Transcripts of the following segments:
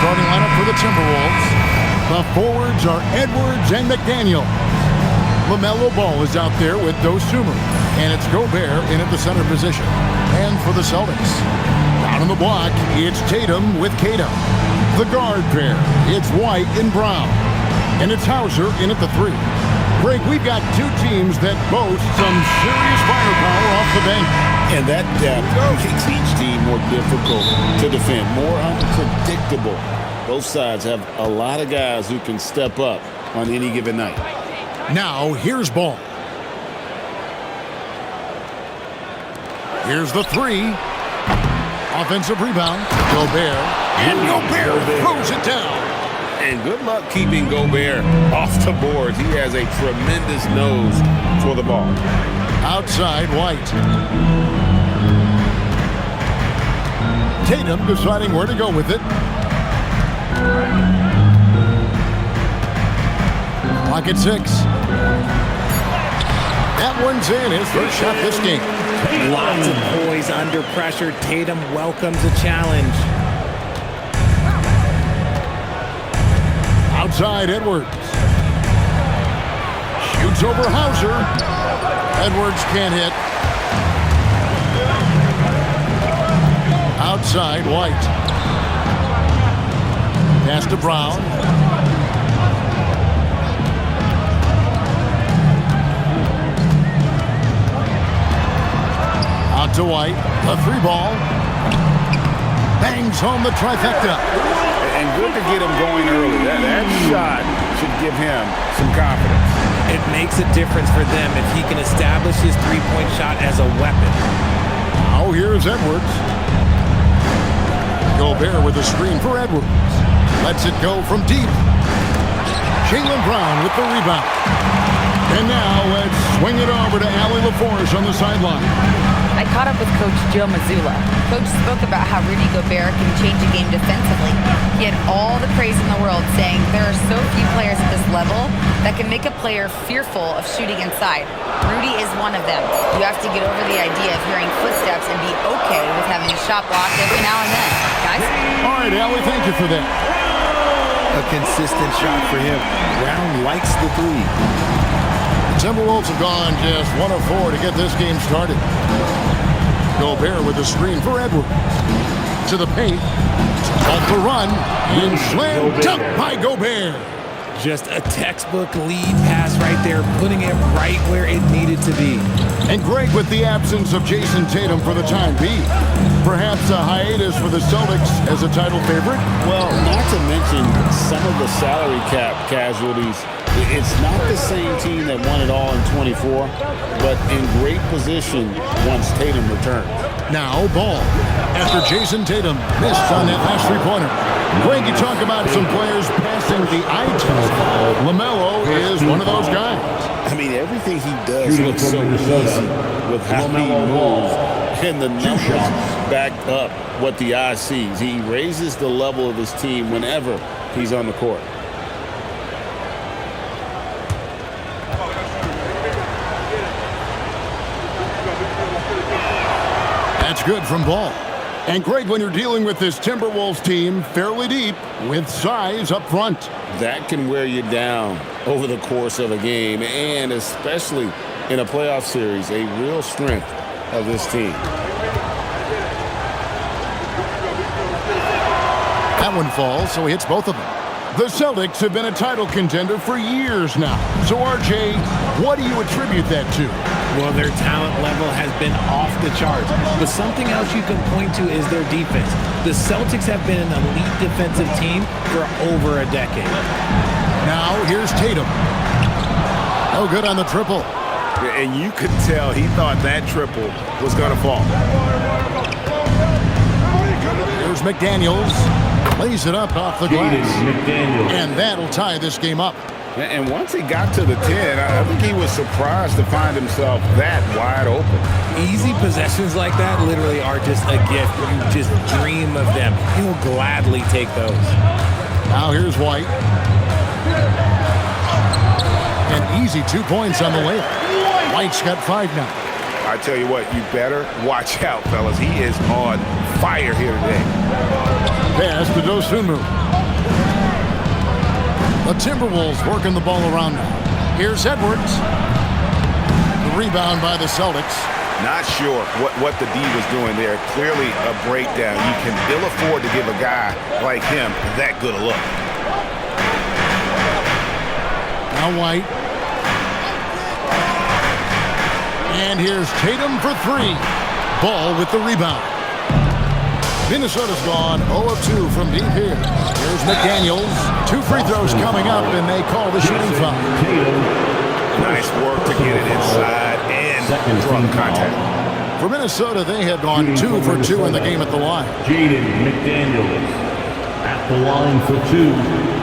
starting lineup for the Timberwolves. The forwards are Edwards and McDaniel. LaMelo Ball is out there with Dosumu. And it's Gobert in at the center position. And for the Celtics, down on the block, it's Tatum with Cato. The guard pair, it's White and Brown. And it's Hauser in at the 3. Greg, we've got two teams that boast some serious firepower off the bench. And that depth makes each team more difficult to defend, more unpredictable. Both sides have a lot of guys who can step up on any given night. Now, here's Ball. Here's the 3. Offensive rebound. Gobert. And Gobert throws it down. And good luck keeping Gobert off the boards. He has a tremendous nose for the ball. Outside, White. Tatum deciding where to go with it. Clock at 6. That one's in. His first shot this game. Lots of poise under pressure. Tatum welcomes a challenge. Outside, Edwards. Shoots over Hauser. Edwards can't hit. Outside, White. Pass to Brown. Out to White. A 3 ball. Bangs home the trifecta. And good to get him going early. That shot should give him some confidence. It makes a difference for them if he can establish his three-point shot as a weapon. Now here's Edwards. Gobert with a screen for Edwards. Lets it go from deep. Jaylen Brown with the rebound. And now let's swing it over to Allie LaForge on the sideline. I caught up with Coach Joe Mazzulla. Coach spoke about how Rudy Gobert can change a game defensively. He had all the praise in the world, saying there are so few players at this level that can make a player fearful of shooting inside. Rudy is one of them. You have to get over the idea of hearing footsteps and be okay with having a shot blocked every now and then. Guys? All right, Allie, thank you for that. A consistent shot for him. Brown likes the 3. Timberwolves have gone just 1 of 4 to get this game started. Gobert with a screen for Edwards. To the paint. Off the run. And slam dunk by Gobert. Just a textbook lead pass right there, putting it right where it needed to be. And Greg, with the absence of Jason Tatum for the time being, perhaps a hiatus for the Celtics as a title favorite? Well, not to mention some of the salary cap casualties. It's not the same team that won it all in 24, but in great position once Tatum returns. Now Ball. After Jason Tatum missed on that last 3-pointer. Greg, you talk about some players passing the eye test. LaMelo is one of those guys. I mean, everything he does looks so easy with how he moves. And the numbers back up what the eye sees. He raises the level of his team whenever he's on the court. That's good from Ball. And Greg, when you're dealing with this Timberwolves team fairly deep with size up front, that can wear you down over the course of a game, and especially in a playoff series, a real strength of this team. That one falls, so he hits both of them. The Celtics have been a title contender for years now. So, RJ, what do you attribute that to? Well, their talent level has been off the charts. But something else you can point to is their defense. The Celtics have been an elite defensive team for over a decade. Now, here's Tatum. No good on the triple. And you could tell he thought that triple was going to fall. Here's McDaniels. Lays it up off the glass. And that'll tie this game up. And once he got to the 10, I think he was surprised to find himself that wide open. Easy possessions like that literally are just a gift. You just dream of them. He'll gladly take those. Now here's White. An easy 2 points on the layup. White's got 5 now. I tell you what, you better watch out, fellas. He is on fire here today. Pass to Dosunmu. The Timberwolves working the ball around now. Here's Edwards. The rebound by the Celtics. Not sure what the D was doing there. Clearly a breakdown. You can ill afford to give a guy like him that good a look. Now White. And here's Tatum for three. Ball with the rebound. Minnesota's gone 0 of 2 from deep here. Here's McDaniels. 2 free throws coming up, and they call the shooting foul. Nice work to get it inside and draw the contact. For Minnesota, they had gone 2 for 2 in the game at the line. Jaden McDaniels at the line for 2.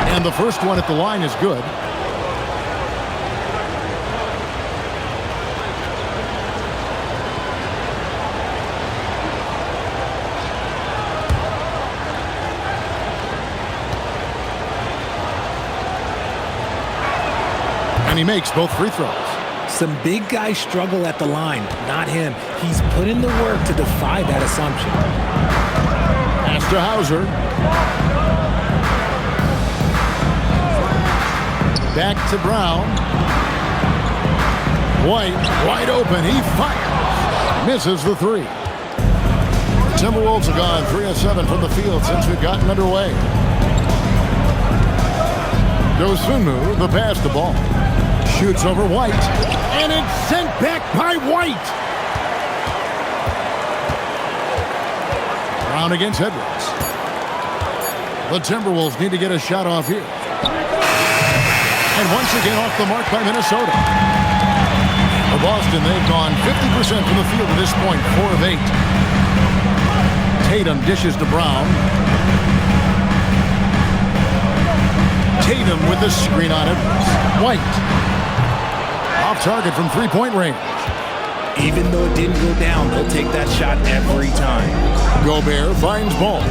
And the first one at the line is good. And he makes both free throws. Some big guys struggle at the line, not him. He's put in the work to defy that assumption. Pass to Hauser. Back to Brown. White, wide open. He fires. Misses the three. The Timberwolves have gone 3 of 7 from the field since we've gotten underway. Dosunmu, the pass to ball. Shoots over White. And it's sent back by White. Brown against Edwards. The Timberwolves need to get a shot off here. And once again off the mark by Minnesota. For Boston, they've gone 50% from the field at this point, 4 of 8. Tatum dishes to Brown. Tatum with the screen on Edwards. White. Off target from three-point range. Even though it didn't go down, they'll take that shot every time. Gobert finds Ball.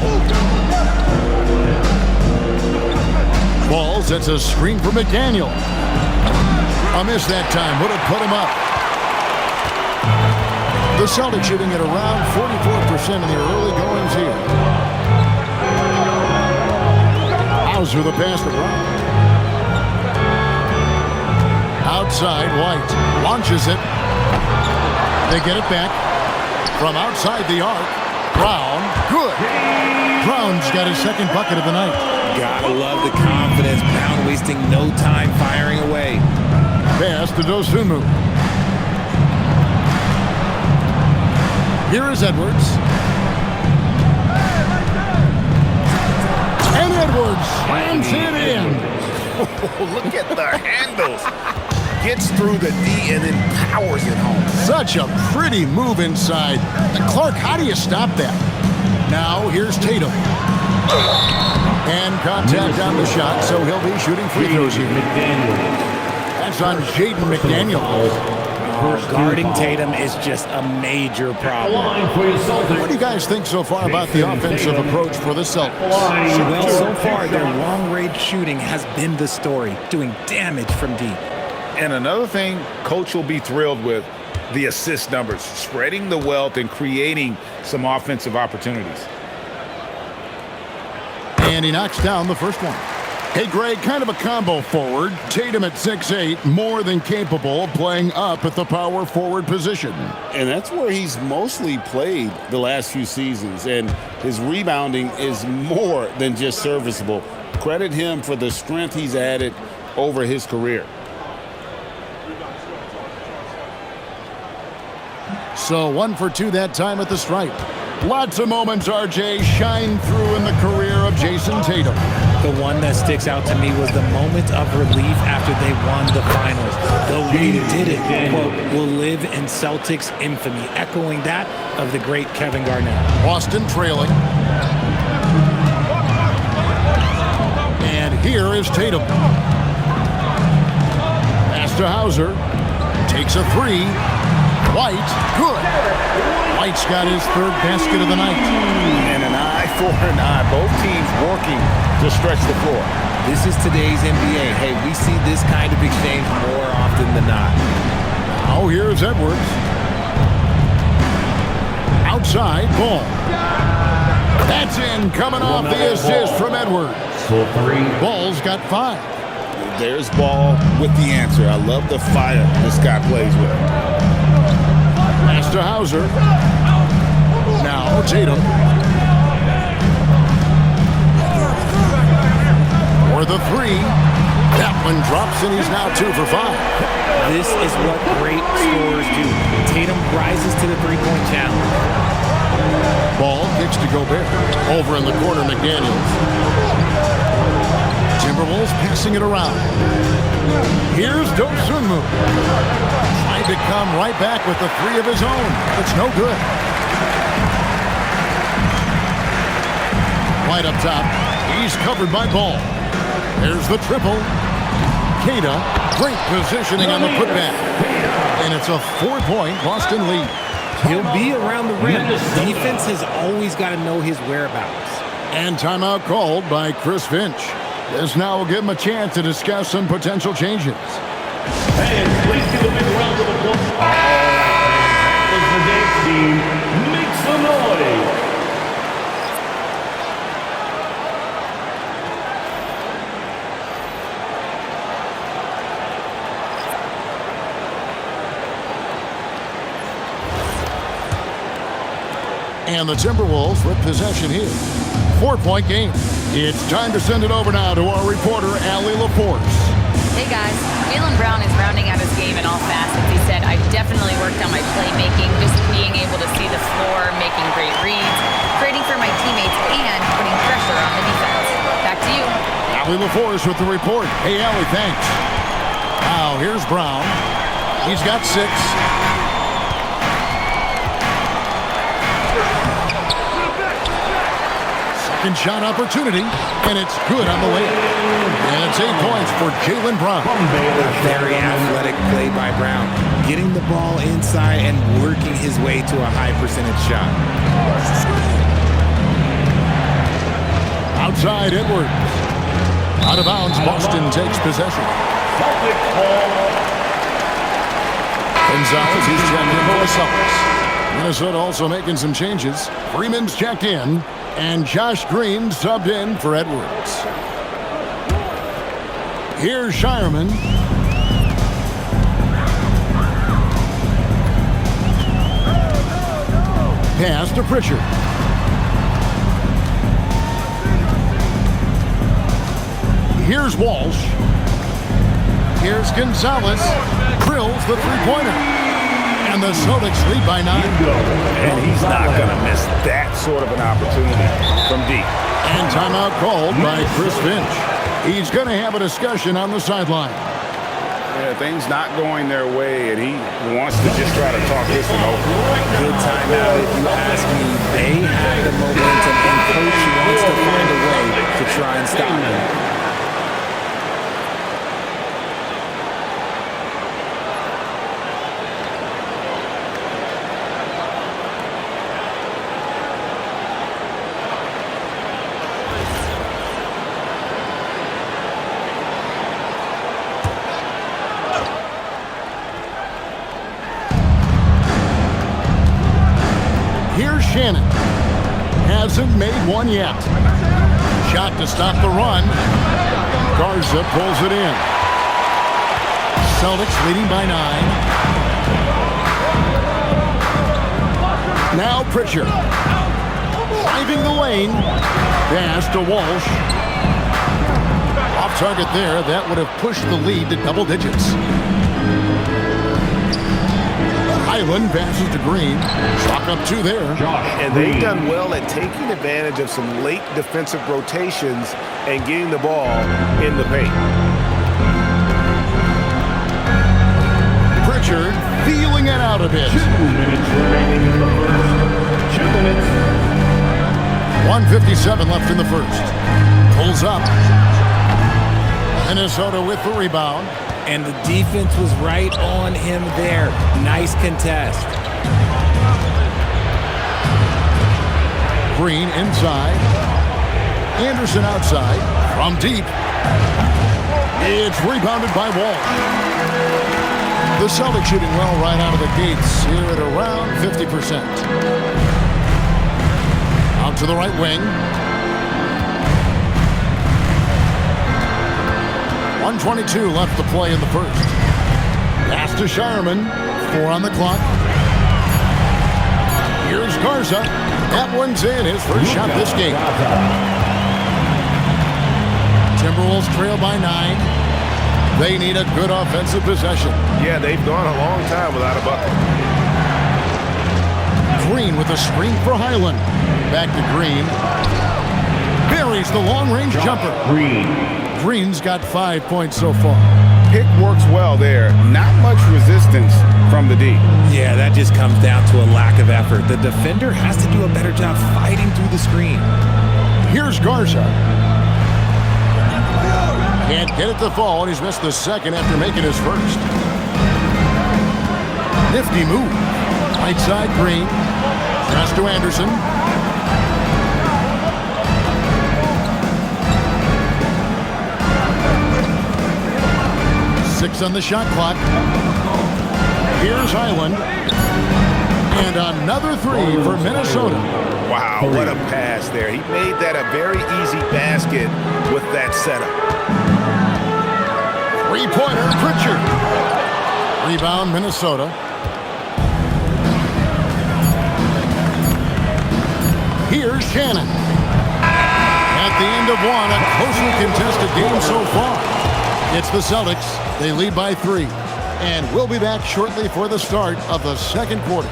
Ball sets a screen for McDaniel. A miss that time would have put him up. The Celtics shooting at around 44% in their early goings here. Hauser the pass to Brown. Outside, White launches it. They get it back from outside the arc. Brown, good. Brown's got his second bucket of the night. Gotta love the confidence. Brown wasting no time firing away. Pass to Dosunmu. Here is Edwards. And Edwards slams it in. Oh, look at the handles. Gets through the D and then powers it home. Such a pretty move inside. Clark, how do you stop that? Now here's Tatum. And contact on the shot, so he'll be shooting free throws here. That's on Jaden McDaniels. Guarding Tatum is just a major problem. What do you guys think so far about the offensive approach for the Celtics? Well, so far, their long-range shooting has been the story, doing damage from deep. And another thing Coach will be thrilled with, the assist numbers, spreading the wealth and creating some offensive opportunities. And he knocks down the first one. Hey, Greg, kind of a combo forward. Tatum at 6'8", more than capable of playing up at the power forward position. And that's where he's mostly played the last few seasons. And his rebounding is more than just serviceable. Credit him for the strength he's added over his career. So 1 for 2 that time at the stripe. Lots of moments, RJ, shine through in the career of Jason Tatum. The one that sticks out to me was the moment of relief after they won the finals. The way he did it, quote, will live in Celtics infamy, echoing that of the great Kevin Garnett. Boston trailing. And here is Tatum. Pass to Hauser. Takes a three. White, good. White's got his third basket of the night. And an eye for an eye. Both teams working to stretch the floor. This is today's NBA. Hey, we see this kind of exchange more often than not. Now here's Edwards. Outside, ball. That's in, coming off the assist from Edwards. Ball's got 5. There's Ball with the answer. I love the fire this guy plays with. Pass to Hauser. Now Tatum. For the 3. That one drops, and he's now 2 for 5. This is what great scorers do. Tatum rises to the three-point challenge. Ball kicks to Gobert. Over in the corner, McDaniels. Timberwolves passing it around. Here's Dosunmu. Trying to come right back with the 3 of his own. It's no good. White up top. He's covered by Ball. There's the triple. Queta, great positioning on the putback. And it's a 4-point Boston lead. He'll be around the rim. Defense has always got to know his whereabouts. And timeout called by Chris Finch. This now will give him a chance to discuss some potential changes. And please give a big round of applause. All right, as the dance team makes some noise. And the Timberwolves with possession here. 4-point game. It's time to send it over now to our reporter, Allie LaForce. Hey guys, Jaylen Brown is rounding out his game in all facets. He said, I definitely worked on my playmaking, just being able to see the floor, making great reads, creating for my teammates, and putting pressure on the defense. Back to you. Allie LaForce with the report. Hey, Allie, thanks. Now, here's Brown. He's got 6. Second shot opportunity, and it's good on the way. And it's 8 points for Jaylen Brown. Very athletic play by Brown. Getting the ball inside and working his way to a high percentage shot. Outside, Edwards. Out of bounds, Boston takes possession. Gonzalez is checked in for the Celtics. Minnesota also making some changes. Freeman's checked in, and Josh Green subbed in for Edwards. Here's Shireman. Pass to Pritchard. Here's Walsh. Here's Gonzalez. Drills the three-pointer. And the Celtics lead by 9. And he's not going to miss that sort of an opportunity from deep. And timeout called by Chris Finch. He's going to have a discussion on the sideline. Yeah, things not going their way, and he wants to just try to talk this one over. Good timeout if you ask me. They have the momentum, and coach wants to find a way to try and stop them. Here's Shannon. Hasn't made one yet. Shot to stop the run. Garza pulls it in. Celtics leading by 9. Now Pritchard. Driving the lane. Pass to Walsh. Off target there. That would have pushed the lead to double digits. Highland passes to Green. Chalk up 2 there. And they've done well at taking advantage of some late defensive rotations and getting the ball in the paint. Pritchard feeling it out a bit. 2 minutes remaining in the first. 2 minutes. 1:57 left in the first. Pulls up. Minnesota with the rebound. And the defense was right on him there. Nice contest. Green inside. Anderson outside. From deep. It's rebounded by Wall. The Celtics shooting well right out of the gates here at around 50%. Out to the right wing. 1:22 left to play in the first. Pass to Shireman. 4 on the clock. Here's Garza. That one's in. His first shot this game. Timberwolves trail by 9. They need a good offensive possession. Yeah, they've gone a long time without a bucket. Green with a screen for Highland. Back to Green. Buries the long-range jumper. Green's got 5 points so far. Pick works well there. Not much resistance from the D. Yeah, that just comes down to a lack of effort. The defender has to do a better job fighting through the screen. Here's Garza. Can't get it to fall, and he's missed the second after making his first. Nifty move. Right side Green. Pass to Anderson. Six on the shot clock. Here's Highland. And another three for Minnesota. Wow, what a pass there. He made that a very easy basket with that setup. Three-pointer, Pritchard. Rebound, Minnesota. Here's Shannon. At the end of one, a closely contested game so far. It's the Celtics. They lead by 3. And we'll be back shortly for the start of the second quarter.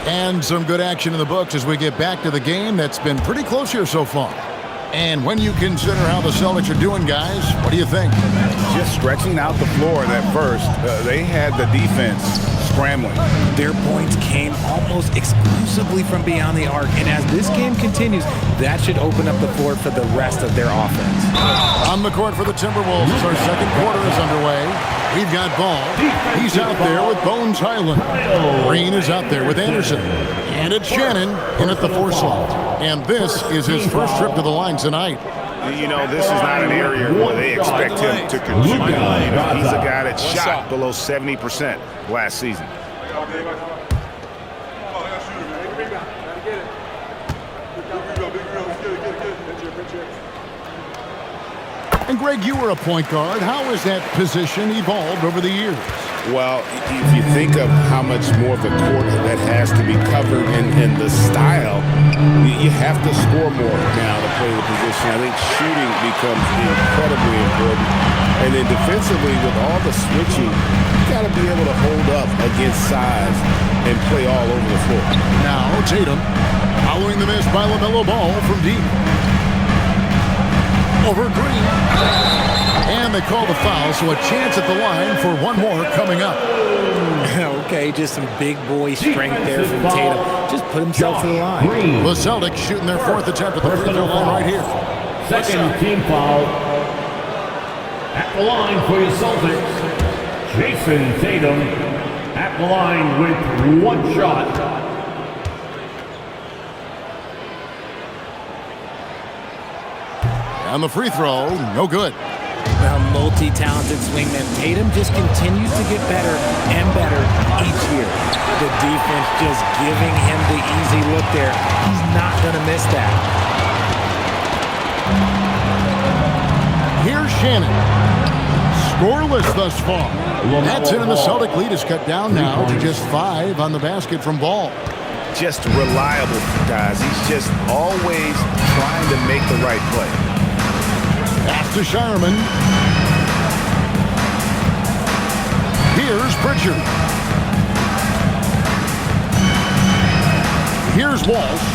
And some good action in the books as we get back to the game that's been pretty close here so far. And when you consider how the Celtics are doing, guys, what do you think? Just stretching out the floor that first. They had the defense scrambling. Their points came almost exclusively from beyond the arc. And as this game continues, that should open up the floor for the rest of their offense. On the court for the Timberwolves as our second quarter is underway. We've got Ball. He's out there with Bones Highland. Green is out there with Anderson. And it's Shannon in at the 4 slot. And this is his first trip to the line tonight. You know, this is not an area where they expect him to contribute. He's a guy that shot below 70% last season. And Greg, you were a point guard. How has that position evolved over the years? Well, if you think of how much more of the court that has to be covered in the style, you have to score more now to play the position. I think shooting becomes incredibly important. And then defensively, with all the switching, you got to be able to hold up against size and play all over the floor. Now Tatum, following the miss by LaMelo Ball from deep. Over Green. And they call the foul, so a chance at the line for one more coming up. Okay, just some big boy strength there from Tatum. Just put himself to the line. The Celtics shooting their 4th attempt at the free throw line right here. Second team foul. At the line for your Celtics, Jason Tatum. At the line with 1 shot. And the free throw, no good. A multi-talented swingman. Tatum just continues to get better and better each year. The defense just giving him the easy look there. He's not going to miss that. Here's Shannon. Scoreless thus far. That's it, and the Celtic lead is cut down now to just 5 on the basket from Ball. Just reliable, guys. He's just always trying to make the right play. Pass to Shireman. Here's Pritchard. Here's Walsh.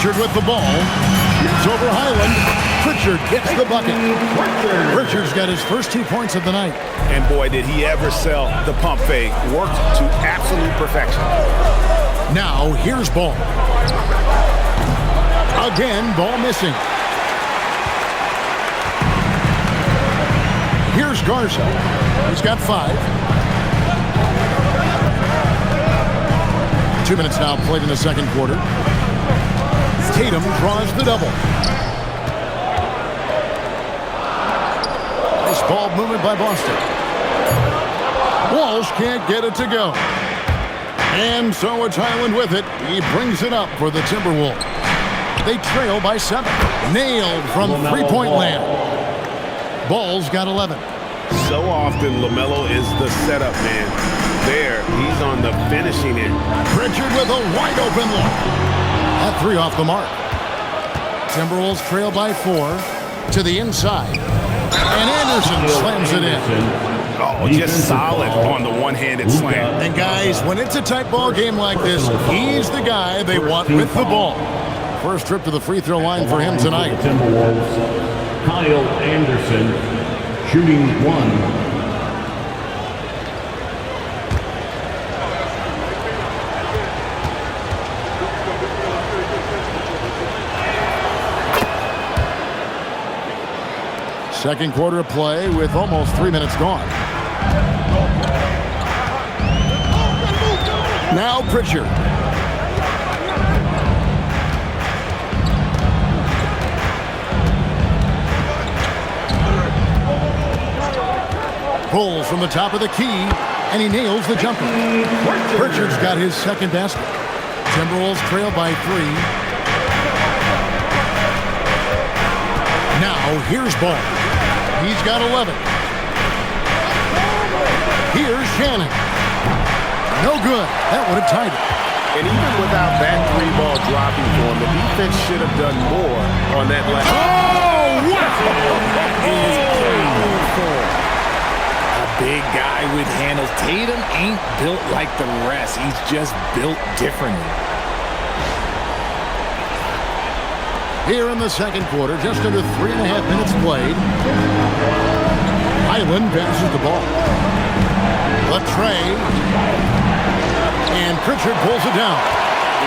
Pritchard with the ball. Shoots over Highland. Pritchard gets the bucket. Pritchard's got his first 2 points of the night. And boy, did he ever sell the pump fake. Worked to absolute perfection. Now, here's Ball. Again, Ball missing. Here's Garza. He's got 5. 2 minutes now played in the second quarter. Tatum draws the double. Nice ball movement by Boston. Walsh can't get it to go. And so it's Highland with it. He brings it up for the Timberwolves. They trail by 7. Nailed from three-point land. Ball's got 11. So often, LaMelo is the setup man. There, he's on the finishing end. Pritchard with a wide open look. That 3 off the mark. Timberwolves trail by 4 to the inside. And Anderson slams it in. Oh, just solid on the one-handed slam. And guys, when it's a tight ball game like this, he's the guy they want with the ball. First trip to the free throw line for him tonight. Timberwolves, Kyle Anderson, shooting 1. Second quarter of play with almost 3 minutes gone. Now Pritchard. Pulls from the top of the key, and he nails the jumper. Pritchard's got his second basket. Timberwolves trail by 3. Now here's Ball. He's got 11. Here's Shannon. No good. That would have tied it. And even without that 3-ball dropping for him, the defense should have done more on that last. Oh, wow! That is beautiful. A big guy with handles. Tatum ain't built like the rest. He's just built differently. Here in the second quarter, just under 3.5 minutes played. Highland passes the ball. Latrey. And Pritchard pulls it down.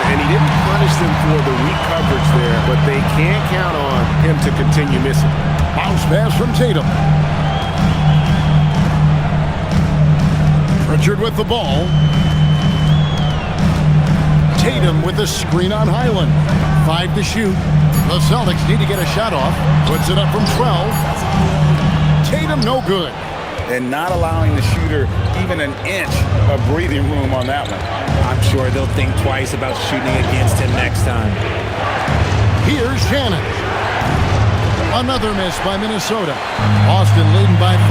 And he didn't punish them for the weak coverage there, but they can't count on him to continue missing. Bounce pass from Tatum. Pritchard with the ball. Tatum with the screen on Highland. 5 to shoot. The Celtics need to get a shot off. Puts it up from 12. Tatum no good. And not allowing the shooter even an inch of breathing room on that one. I'm sure they'll think twice about shooting against him next time. Here's Shannon. Another miss by Minnesota. Boston leading by 5.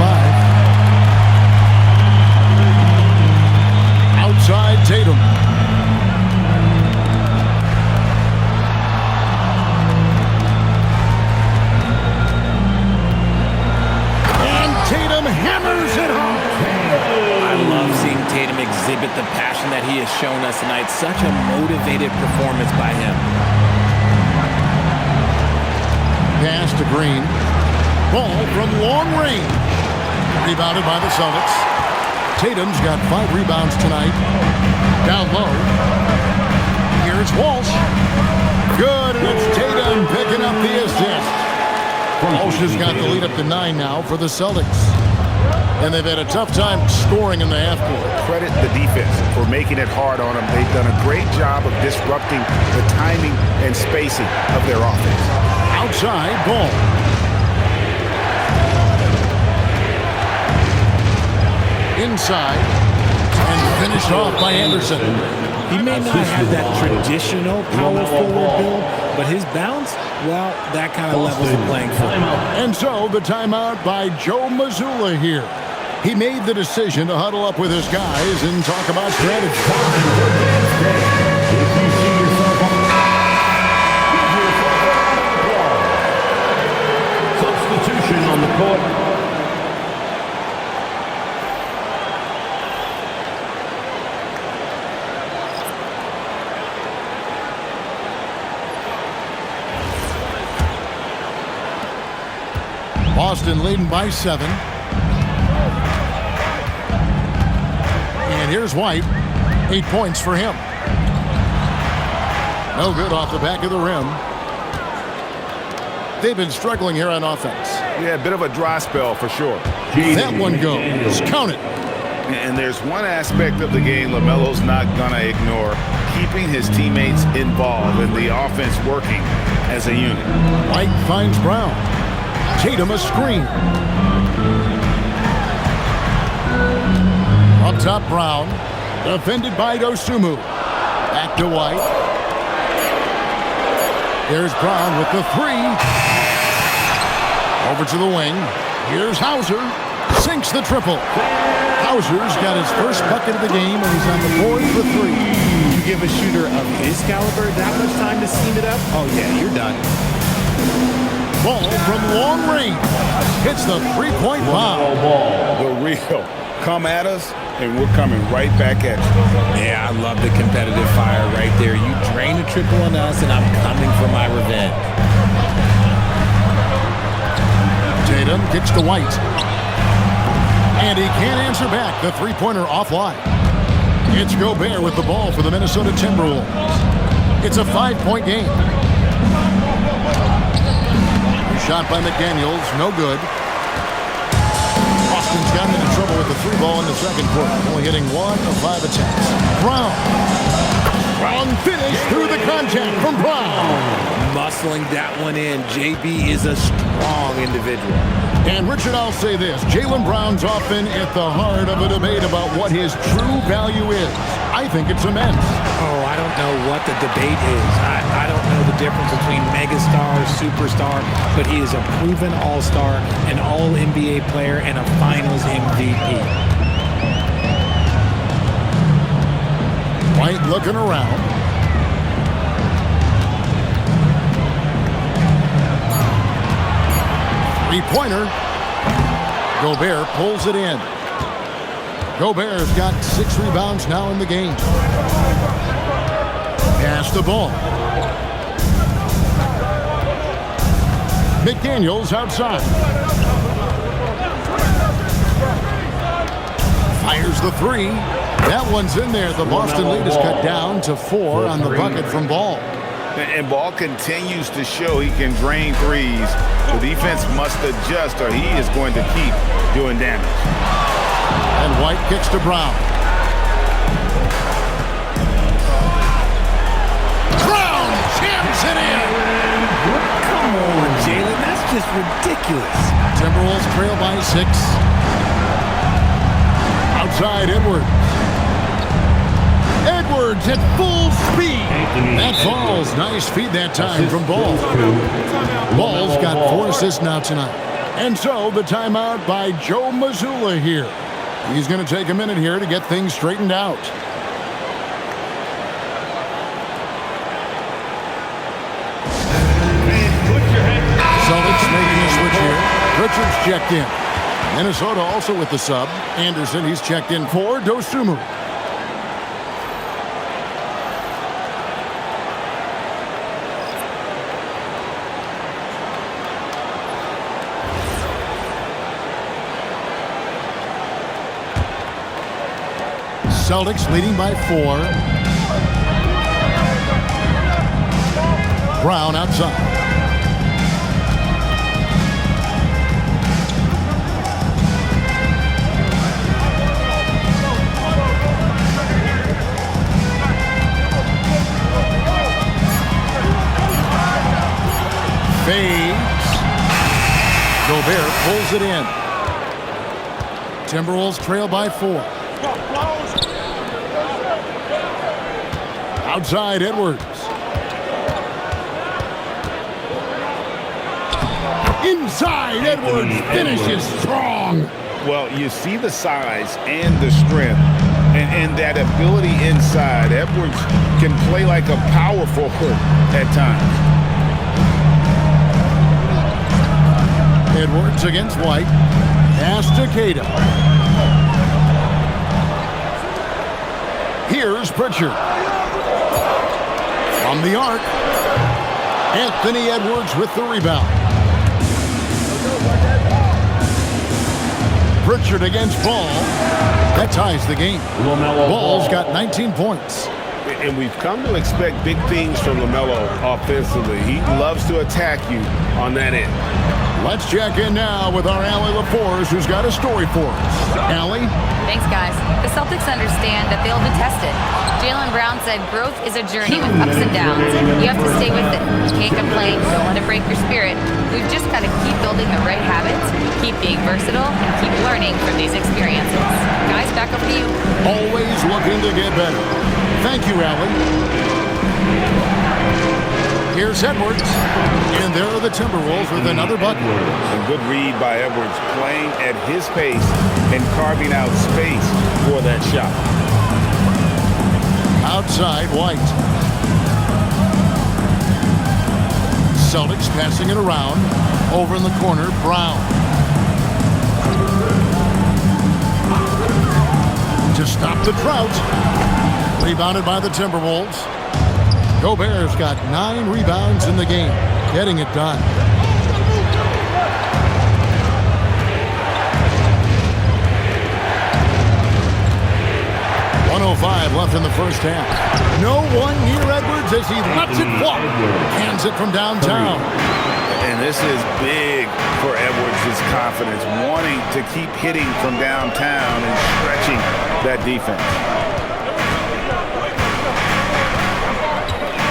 Outside Tatum. Tatum hammers it home. I love seeing Tatum exhibit the passion that he has shown us tonight. Such a motivated performance by him. Pass to Green. Ball from long range. Rebounded by the Celtics. Tatum's got 5 rebounds tonight. Down low. Here's Walsh. Good, and it's Tatum picking up the assist. Walsh has got the lead up to 9 now for the Celtics. And they've had a tough time scoring in the half court. Credit the defense for making it hard on them. They've done a great job of disrupting the timing and spacing of their offense. Outside, Ball. Inside. And finished off by Anderson. He may not have that traditional power forward build, but his bounce, well, that kind of levels the playing field. And so the timeout by Joe Mazzulla here. He made the decision to huddle up with his guys and talk about strategy. If you see yourself on substitution on the court. Boston leading by 7. And here's White. 8 points for him. No good off the back of the rim. They've been struggling here on offense. Yeah, a bit of a dry spell for sure. That one goes. Count it. And there's one aspect of the game LaMelo's not going to ignore, keeping his teammates involved and the offense working as a unit. White finds Brown. Tatum a screen. Up top, Brown. Defended by Dosunmu. Back to White. There's Brown with the 3. Over to the wing. Here's Hauser. Sinks the triple. Hauser's got his first bucket of the game, and he's on the board for 3. You give a shooter of his caliber that much time to steam it up? Oh, yeah, you're done. Ball from long range. Hits the three-point bomb. The real. Come at us, and we're coming right back at you. Yeah, I love the competitive fire right there. You drain a triple on us, and I'm coming for my revenge. Tatum kicks to White. And he can't answer back. The three-pointer offline. It's Gobert with the ball for the Minnesota Timberwolves. It's a 5-point game. Shot by McDaniels, no good. Boston's gotten into trouble with the 3 ball in the second quarter, only hitting 1 of 5 attempts. Brown finish through the contact from Brown. Muscling that one in. JB is a strong individual. And Richard, I'll say this. Jaylen Brown's often at the heart of a debate about what his true value is. I think it's immense. Oh, I don't know what the debate is. I don't know the difference between megastar, superstar, but he is a proven all-star, an all-NBA player, and a finals MVP. White looking around. Three-pointer. Gobert pulls it in. Gobert's got 6 rebounds now in the game. Pass the ball. McDaniels outside. Fires the 3. That one's in there. The Boston lead is cut down to 4 on the bucket from Ball. And Ball continues to show he can drain threes. The defense must adjust or he is going to keep doing damage. And White kicks to Brown. Brown jams it in. Come on, Jalen. That's just ridiculous. Timberwolves trail by 6. Outside Edwards. Edwards at full speed. That falls. Nice feed that time from Ball. Ball's got 4 assists now tonight. And so the timeout by Joe Mazzulla here. He's going to take a minute here to get things straightened out. Celtics making a switch here. Richards checked in. Minnesota also with the sub. Anderson, he's checked in for Dosunmu. Celtics leading by 4. Brown outside. Fades. Gobert pulls it in. Timberwolves trail by 4. Outside Edwards. Inside Edwards finishes strong. Well, you see the size and the strength and that ability inside. Edwards can play like a power forward at times. Edwards against White. Pass to Cato. Here's Pritchard. From the arc, Anthony Edwards with the rebound. Pritchard against Ball. That ties the game. LaMelo Ball's Ball. got 19 points. And we've come to expect big things from LaMelo offensively. He loves to attack you on that end. Let's check in now with our Allie LaForce, who's got a story for us. Allie? Thanks, guys. The Celtics understand that they'll be tested. Jaylen Brown said growth is a journey with ups and downs. You have to stay with it. You can't complain. Don't let it break your spirit. We've just got to keep building the right habits, keep being versatile, and keep learning from these experiences. Guys, back over to you. Always looking to get better. Thank you, Allie. Here's Edwards. And there are the Timberwolves with another bucket. A good read by Edwards, playing at his pace and carving out space for that shot. Outside, White. Celtics passing it around. Over in the corner, Brown. To stop the drought. Rebounded by the Timberwolves. Gobert's got 9 rebounds in the game. Getting it done. .105 left in the first half. No one near Edwards as he lets it fall. Hands it from downtown. And this is big for Edwards' confidence, wanting to keep hitting from downtown and stretching that defense.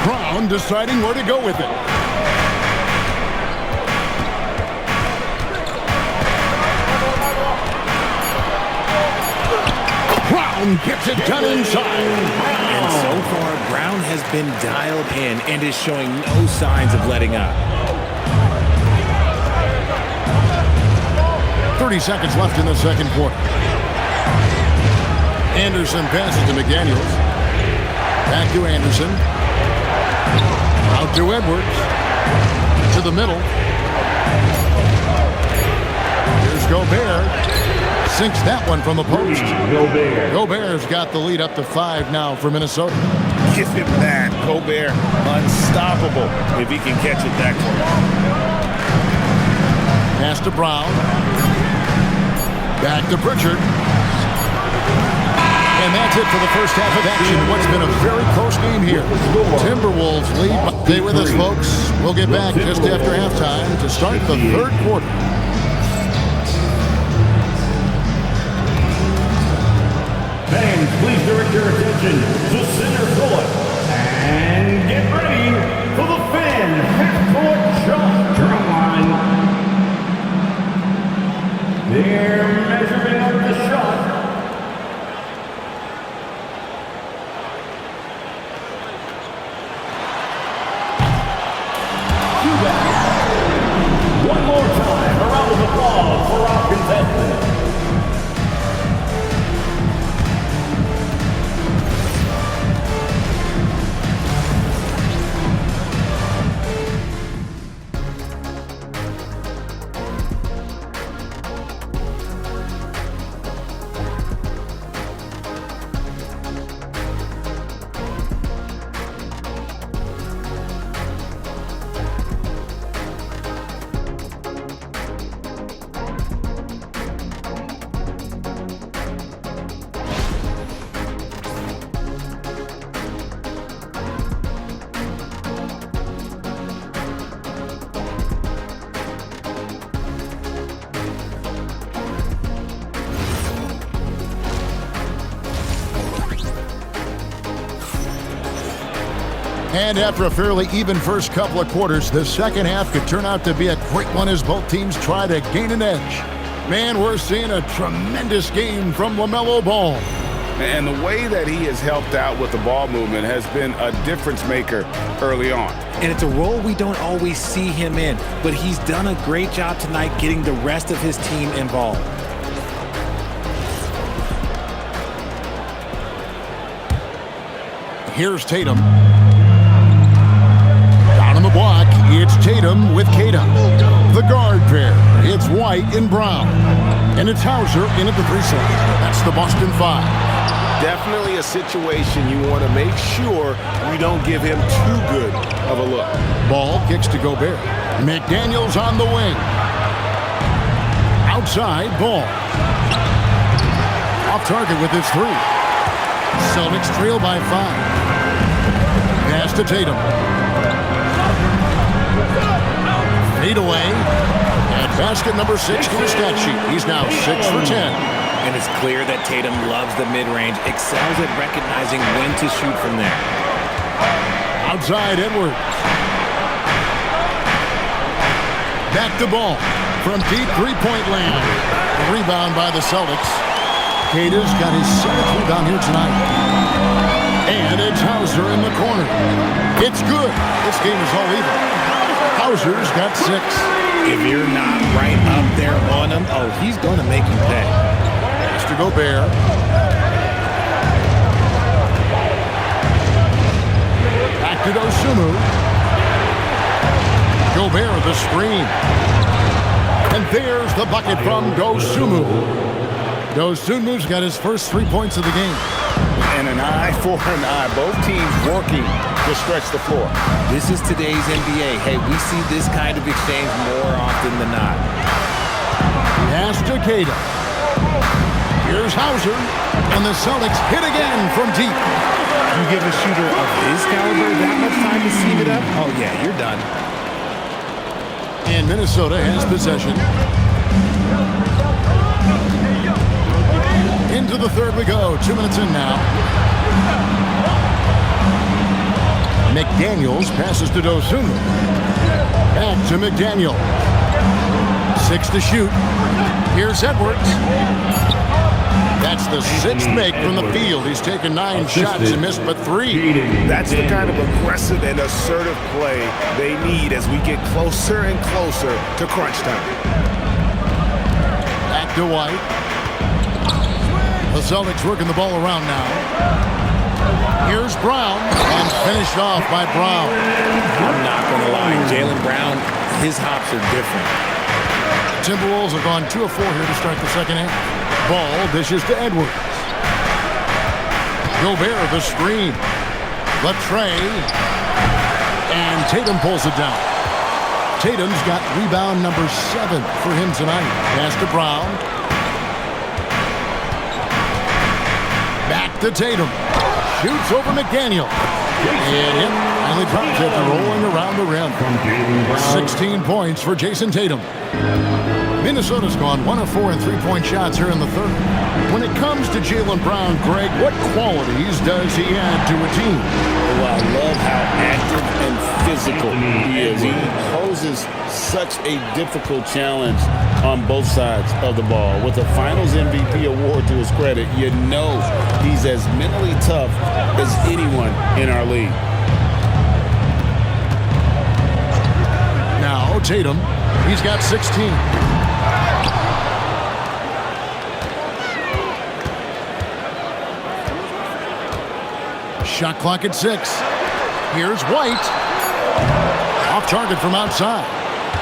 Brown deciding where to go with it. Brown gets it done inside. And so far, Brown has been dialed in and is showing no signs of letting up. 30 seconds left in the second quarter. Anderson passes to McDaniels. Back to Anderson. Out to Edwards. To the middle. Here's Gobert. Sinks that one from the post. Gobert's got the lead up to 5 now for Minnesota. Give him that. Gobert, unstoppable if he can catch it that close. Pass to Brown. Back to Pritchard. And that's it for the first half of action. What's been a very close game here. Timberwolves lead. Stay with us, folks. We'll get back just after halftime to start the third quarter. Fans, please direct your attention to center court and get ready for the fan half-court shot drum line. They're measuring up the shot. One more time, a round of applause for our contestants. And after a fairly even first couple of quarters, the second half could turn out to be a great one as both teams try to gain an edge. Man, we're seeing a tremendous game from LaMelo Ball. And the way that he has helped out with the ball movement has been a difference maker early on. And it's a role we don't always see him in, but he's done a great job tonight getting the rest of his team involved. Here's Tatum. Down on the block, it's Tatum with Kata. The guard pair, it's White and Brown. And it's Hauser in at the 3 slot. That's the Boston 5. Definitely a situation you want to make sure you don't give him too good of a look. Ball kicks to Gobert. McDaniels on the wing. outside, Ball. Off target with his three. Celtics trail by 5. Pass to Tatum. Fade away. And basket number 6 to the stat sheet. He's now 6 for 10. And it's clear that Tatum loves the mid-range, excels at recognizing when to shoot from there. Outside, Edwards. Back to Ball. From deep three-point land. Rebound by the Celtics. Cater's got his 7th rebound here tonight. And it's Hauser in the corner. It's good. This game is all even. Hauser's got 6. If you're not right up there on him, oh, he's going to make you pay. To Gobert. Back to Dosunmu. Gobert the screen. And there's the bucket from Dosunmu. Dosunmu's got his first 3 points of the game. And an eye for an eye. Both teams working to stretch the floor. This is today's NBA. Hey, we see this kind of exchange more often than not. Pass to Cater. Here's Hauser, and the Celtics hit again from deep. You give a shooter of his caliber that much time to seam it up? Oh, yeah, you're done. And Minnesota has possession. Into the third we go. 2 minutes in now. McDaniels passes to Dosunmu. Back to McDaniel. 6 to shoot. Here's Edwards. That's the 6th make from the field. He's taken 9 shots and missed but 3. That's the kind of aggressive and assertive play they need as we get closer and closer to crunch time. Back to White. The Celtics working the ball around now. Here's Brown, and finished off by Brown. I'm not going to lie. Jaylen Brown, his hops are different. Timberwolves have gone 2 of 4 here to start the second half. Ball dishes to Edwards. Gobert the screen. Latrey. And Tatum pulls it down. Tatum's got rebound number 7 for him tonight. Pass to Brown. Back to Tatum. Shoots over McDaniel. And it finally drops after rolling around the rim. 16 points for Jason Tatum. Minnesota's gone 1 of 4 in three-point shots here in the third. When it comes to Jaylen Brown, Greg, what qualities does he add to a team? Well, I love how active and physical he is. He poses such a difficult challenge on both sides of the ball. With the Finals MVP award to his credit, you know he's as mentally tough as anyone in our league. Now Tatum, he's got 16. Shot clock at 6. Here's White. Off target from outside.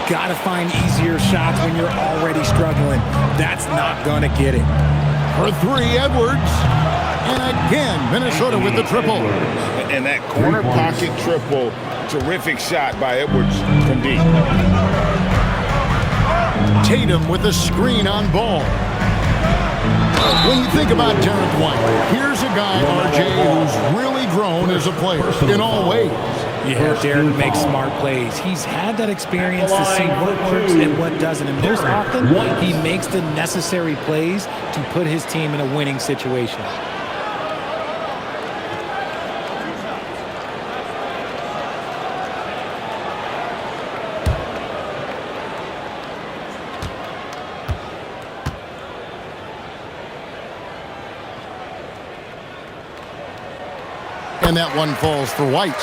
Gotta find easier shots when you're already struggling. That's not gonna get it. For 3, Edwards. And again, Minnesota with the triple. And that corner pocket triple, terrific shot by Edwards from deep. Tatum with the screen on Ball. When you think about Derek White, here's a guy, RJ, who's really grown as a player in all ways. Yeah, Derek makes smart plays. He's had that experience to see what works and what doesn't. And most often, he makes the necessary plays to put his team in a winning situation. And that one falls for White.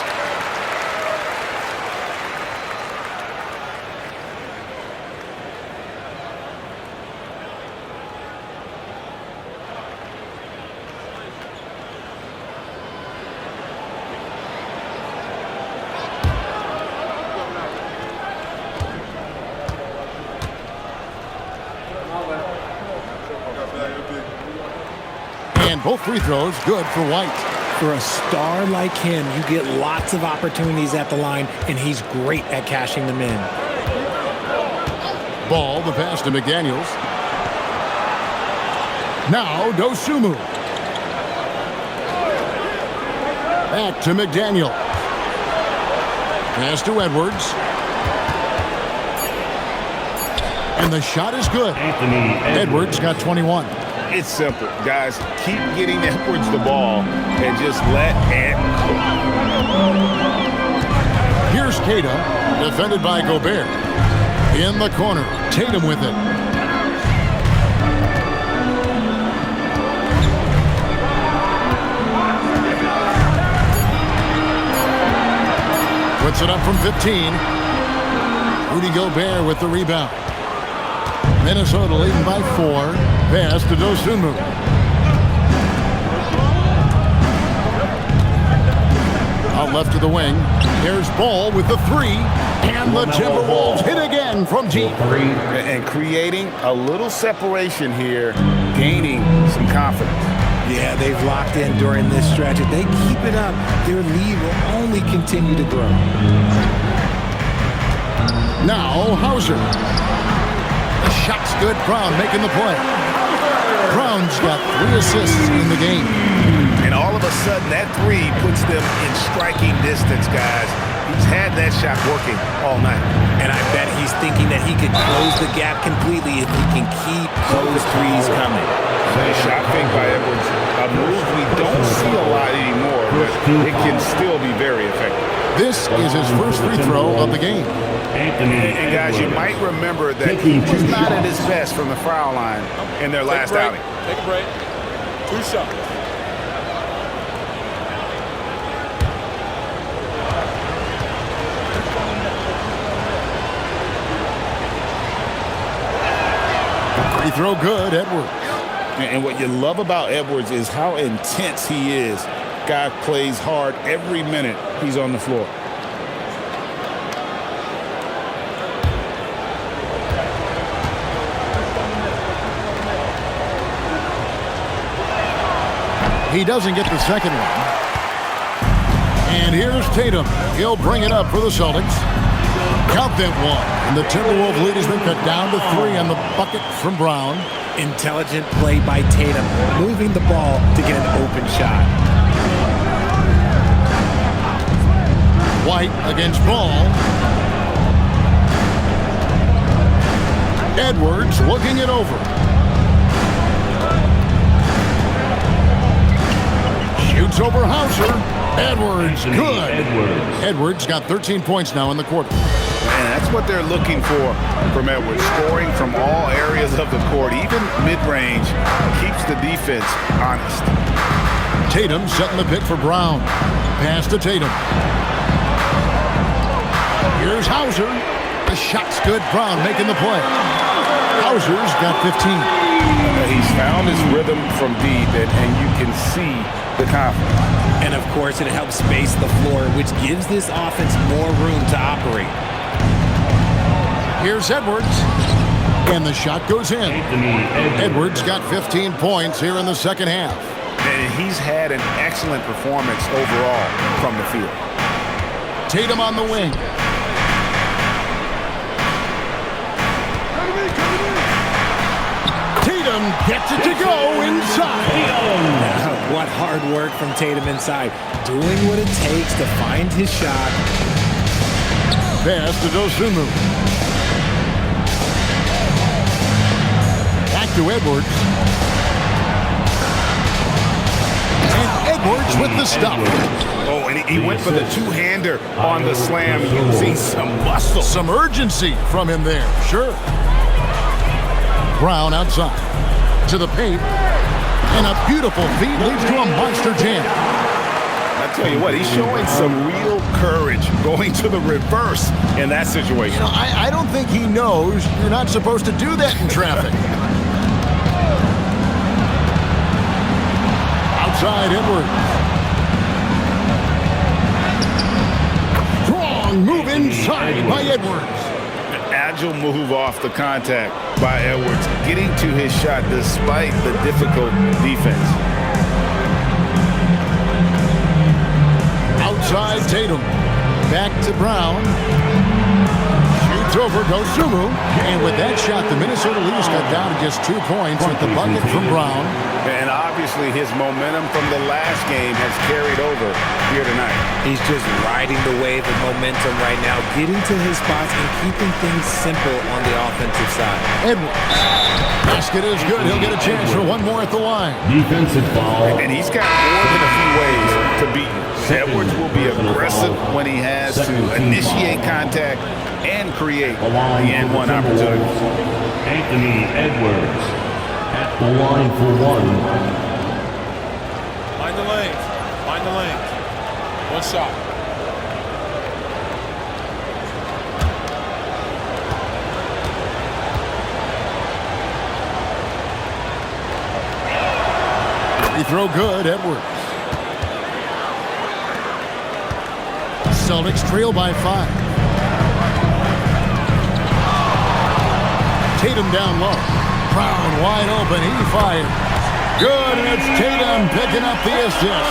And both free throws good for White. For a star like him, you get lots of opportunities at the line, and he's great at cashing them in. Ball, the pass to McDaniels. Now Dosunmu. Back to McDaniel. Pass to Edwards. And the shot is good. Edwards got 21. It's simple, guys. Keep getting Edwards the ball and just let Ant cook. Here's Tatum, defended by Gobert. In the corner, Tatum with it. Puts it up from 15. Rudy Gobert with the rebound. Minnesota leading by 4. Pass to Dosunmu. Out left to the wing. Here's Ball with the 3. And the Timberwolves hit again from deep. And creating a little separation here, gaining some confidence. Yeah, they've locked in during this stretch. If they keep it up, their lead will only continue to grow. Now Hauser. The shot's good. Brown making the play. Brown's got 3 assists in the game. And all of a sudden, that 3 puts them in striking distance, guys. He's had that shot working all night. And I bet he's thinking that he could close the gap completely if he can keep those threes coming. A shot fake by Edwards, a move we don't see a lot anymore, but it can still be very effective. This is his first free throw of the game. And guys, you might remember that he was not at his best from the foul line in their last outing. Take a break. 2 shots. Free throw good, Edwards. And what you love about Edwards is how intense he is. Guy plays hard every minute he's on the floor. He doesn't get the second one. And here's Tatum. He'll bring it up for the Celtics. Count that one. And the Timberwolves lead has been cut down to 3 on the bucket from Brown. Intelligent play by Tatum, moving the ball to get an open shot. White against Ball. Edwards looking it over. Shoots over Hauser. Edwards, good. Edwards got 13 points now in the quarter. And that's what they're looking for from Edwards. Scoring from all areas of the court, even mid-range, keeps the defense honest. Tatum setting the pick for Brown. Pass to Tatum. Here's Hauser. The shot's good. Brown making the play. Hauser's got 15. He's found his rhythm from deep, and you can see the confidence. And of course, it helps space the floor, which gives this offense more room to operate. Here's Edwards. And the shot goes in. Edwards got 15 points here in the second half. And he's had an excellent performance overall from the field. Tatum on the wing. Tatum gets it to go inside. What hard work from Tatum inside. Doing what it takes to find his shot. Pass to Dosunmu. Back to Edwards. And Edwards with the stop. Oh, and he went for the two-hander on the slam, using some muscle. Some urgency from him there, sure. Brown outside. To the paint. And a beautiful feed leads to a monster jam. I tell you what, he's showing some real courage going to the reverse in that situation. You know, I don't think he knows you're not supposed to do that in traffic. Outside Edwards. Strong move inside by Edwards. Agile move off the contact by Edwards, getting to his shot despite the difficult defense. Outside Tatum. Back to Brown. It's over, Dosumu. And with that shot, the Minnesota Leafs got down to just 2 points with the bucket from Brown. And obviously his momentum from the last game has carried over here tonight. He's just riding the wave of momentum right now, getting to his spots and keeping things simple on the offensive side. Edwards. Basket is good. He'll get a chance for one more at the line. Defensive foul. And he's got more than a few ways to beat you. Edwards will be aggressive when he has to initiate contact and create the N1 opportunity. Anthony Edwards at the line for one. Mind the lanes. Mind the lanes. One shot. Free throw good, Edwards. Celtics trail by 5. Tatum down low. Brown wide open. He fires. Good, and it's Tatum picking up the assist.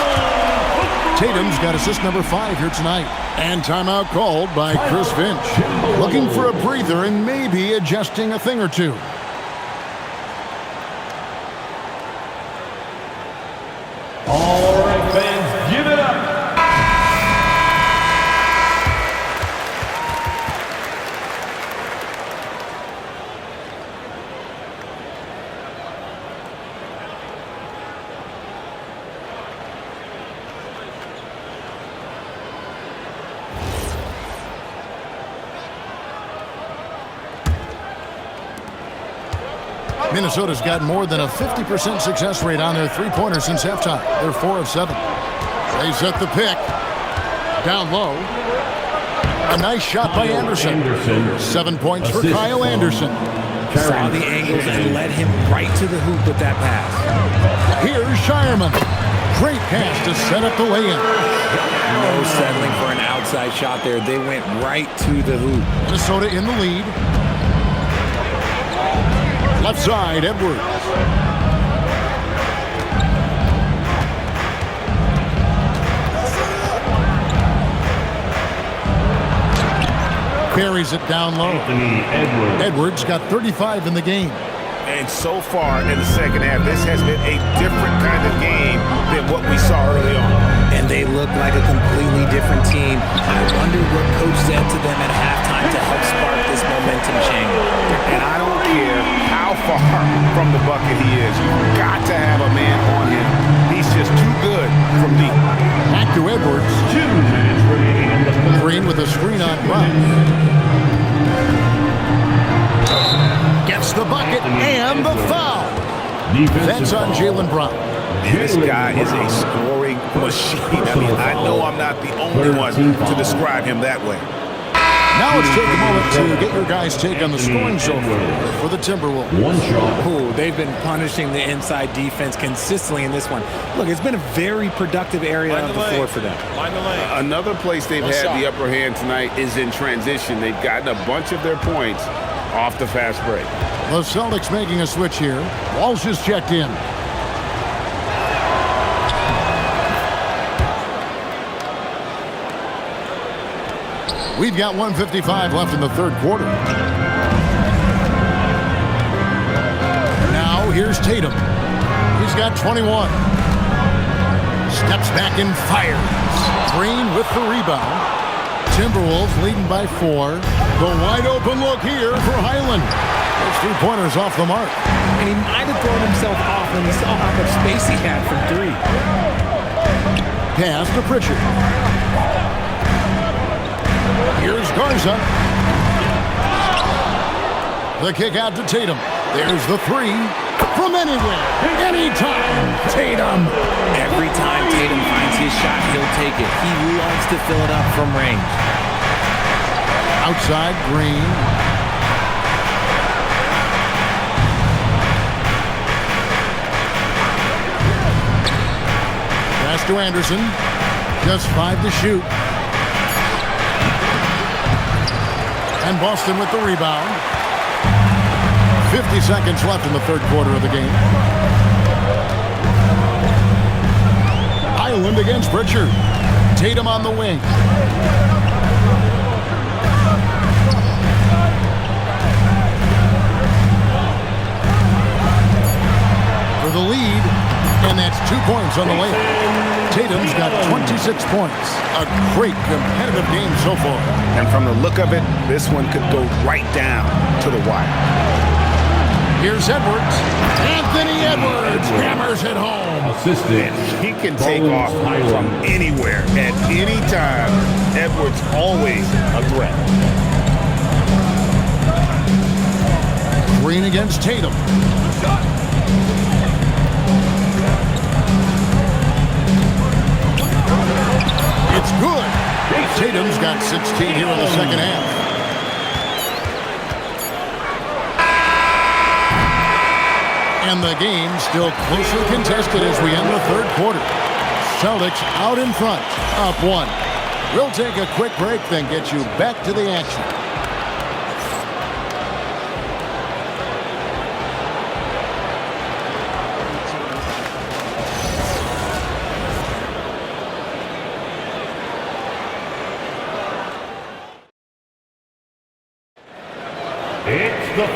Tatum's got assist number 5 here tonight. And timeout called by Chris Finch. Looking for a breather and maybe adjusting a thing or two. All right, fans, give it up. Minnesota's got more than a 50% success rate on their three-pointers since halftime. They're 4 of 7. They set the pick. Down low. A nice shot by Anderson. 7 points for Kyle Anderson. Saw the angles and led him right to the hoop with that pass. Here's Shireman. Great pass to set up the lay-in. No settling for an outside shot there. They went right to the hoop. Minnesota in the lead. Left side, Edwards. Carries it down low. Edwards got 35 in the game. And so far in the second half, this has been a different kind of game than what we saw early on. And they look like a completely different team. I wonder what coach said to them at halftime to help spark this momentum change. And I don't care how far from the bucket he is. You've got to have a man on him. He's just too good from deep. Back to Edwards. 2 minutes remaining in the fourth. Green with a screen on Brown. Gets the bucket and the foul. That's on Jaylen Brown. This guy is a scoring machine. I mean, I know I'm not the only one to describe him that way. Now let's take a moment to get your guys' take on the scoring so far for the Timberwolves. One shot. Ooh, they've been punishing the inside defense consistently in this one. Look, it's been a very productive area of the floor for them. Mind the lane. Another place they've had the upper hand tonight is in transition. They've gotten a bunch of their points off the fast break. The Celtics making a switch here. Walsh is checked in. We've got 1:55 left in the third quarter. Now here's Tatum. He's got 21. Steps back and fires. Green with the rebound. Timberwolves leading by 4. The wide open look here for Highland. Those 3-pointers off the mark. And he might have thrown himself off when he saw how much space he had from 3. Pass to Pritchard. Here's Garza. The kick out to Tatum. There's the 3 from anywhere, anytime. Tatum. Every time Tatum finds his shot, he'll take it. He loves to fill it up from range. Outside, Green. Pass to Anderson. Just 5 to shoot. And Boston with the rebound. 50 seconds left in the third quarter of the game. Highland against Pritchard. Tatum on the wing. the lead, and that's 2 points on the layup. Tatum's got 26 points. A great competitive game so far. And from the look of it, this one could go right down to the wire. Here's Edwards. Anthony Edwards hammers it home. Assisted. He can take off from anywhere at any time. Edwards always a threat. Green against Tatum. It's good. Tatum's got 16 here in the second half. And the game still closely contested as we end the third quarter. Celtics out in front, up 1. We'll take a quick break, then get you back to the action.